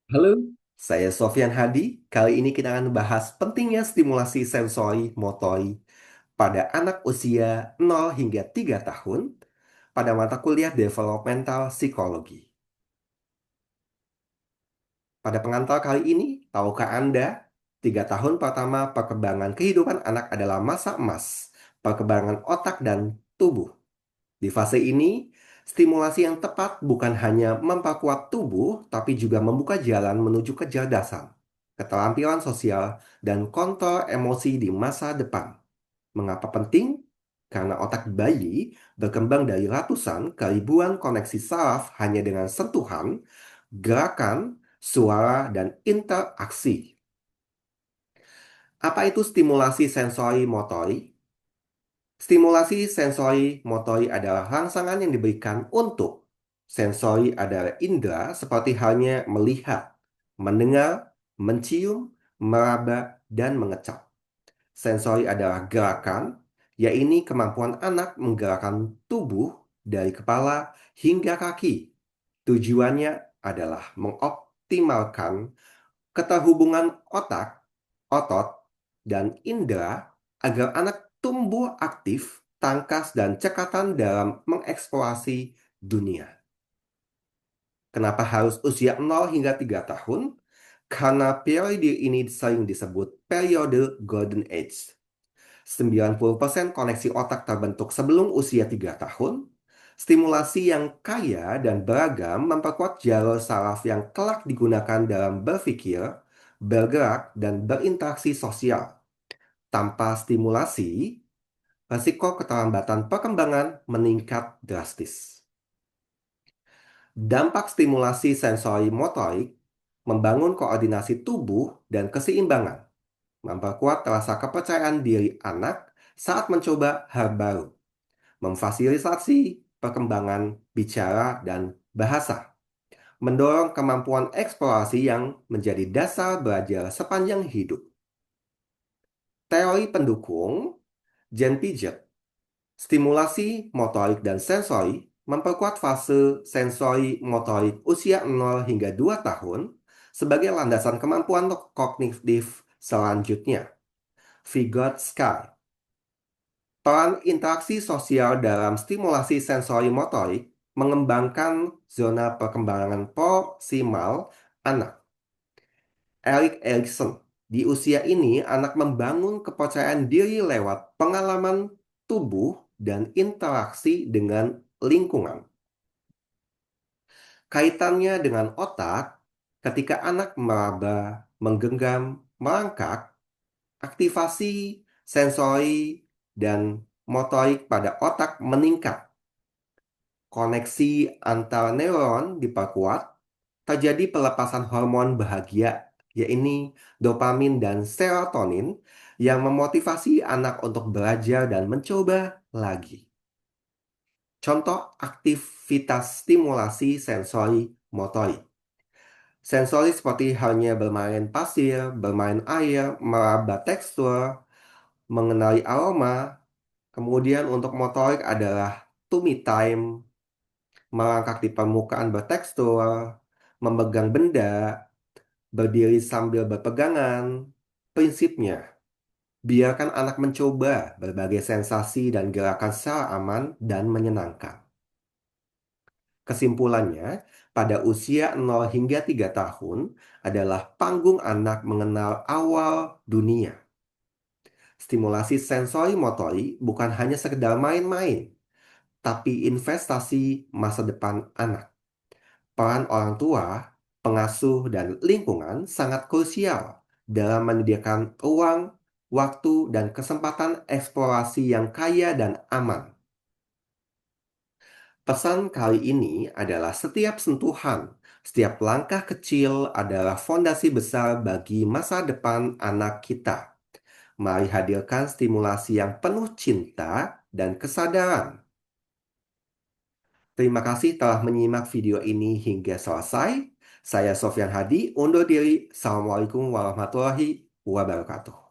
Halo, saya Sofyan Hadi. Kali ini kita akan bahas pentingnya stimulasi sensori motori pada anak usia 0 hingga 3 tahun pada mata kuliah Developmental Psychology. Pada pengantar kali ini, tahukah Anda, 3 tahun pertama perkembangan kehidupan anak adalah masa emas, perkembangan otak dan tubuh. Di fase ini, stimulasi yang tepat bukan hanya memperkuat tubuh, tapi juga membuka jalan menuju kecerdasan, keterampilan sosial, dan kontrol emosi di masa depan. Mengapa penting? Karena otak bayi berkembang dari ratusan ke ribuan koneksi saraf hanya dengan sentuhan, gerakan, suara, dan interaksi. Apa itu stimulasi sensori motori? Stimulasi sensori motori adalah rangsangan yang diberikan untuk sensori adalah indera seperti halnya melihat, mendengar, mencium, meraba, dan mengecap. Sensori adalah gerakan, yaitu kemampuan anak menggerakkan tubuh dari kepala hingga kaki. Tujuannya adalah mengoptimalkan keterhubungan otak, otot, dan indera agar anak tumbuh aktif, tangkas, dan cekatan dalam mengeksplorasi dunia. Kenapa harus usia 0 hingga 3 tahun? Karena periode ini sering disebut periode Golden Age. 90% koneksi otak terbentuk sebelum usia 3 tahun. Stimulasi yang kaya dan beragam memperkuat jalur saraf yang kelak digunakan dalam berpikir, bergerak, dan berinteraksi sosial. Tanpa stimulasi, risiko keterlambatan perkembangan meningkat drastis. Dampak stimulasi sensori motorik membangun koordinasi tubuh dan keseimbangan, memperkuat rasa kepercayaan diri anak saat mencoba hal baru, memfasilitasi perkembangan bicara dan bahasa, mendorong kemampuan eksplorasi yang menjadi dasar belajar sepanjang hidup. Teori pendukung Jen Piaget, stimulasi motorik dan sensori memperkuat fase sensori motorik usia 0 hingga 2 tahun sebagai landasan kemampuan kognitif selanjutnya. Vygotsky, peran interaksi sosial dalam stimulasi sensori motorik mengembangkan zona perkembangan proksimal anak. Erik Erikson, di usia ini anak membangun kepercayaan diri lewat pengalaman tubuh dan interaksi dengan lingkungan. Kaitannya dengan otak, ketika anak meraba, menggenggam, merangkak, aktivasi sensori dan motorik pada otak meningkat. Koneksi antar neuron diperkuat, terjadi pelepasan hormon bahagia, yaitu dopamin dan serotonin, yang memotivasi anak untuk belajar dan mencoba lagi. Contoh aktivitas stimulasi sensori motorik. Sensori seperti halnya bermain pasir, bermain air, meraba tekstur, mengenali aroma. Kemudian untuk motorik adalah tummy time, merangkak di permukaan bertekstur, memegang benda, berdiri sambil berpegangan. Prinsipnya, biarkan anak mencoba berbagai sensasi dan gerakan secara aman dan menyenangkan. Kesimpulannya, pada usia 0 hingga 3 tahun adalah panggung anak mengenal awal dunia. Stimulasi sensori motori bukan hanya sekedar main-main, tapi investasi masa depan anak. Peran orang tua, pengasuh, dan lingkungan sangat krusial dalam menyediakan ruang, waktu, dan kesempatan eksplorasi yang kaya dan aman. Pesan kali ini adalah setiap sentuhan, setiap langkah kecil adalah fondasi besar bagi masa depan anak kita. Mari hadirkan stimulasi yang penuh cinta dan kesadaran. Terima kasih telah menyimak video ini hingga selesai. Saya Sofyan Hadi, undur diri. Assalamualaikum warahmatullahi wabarakatuh.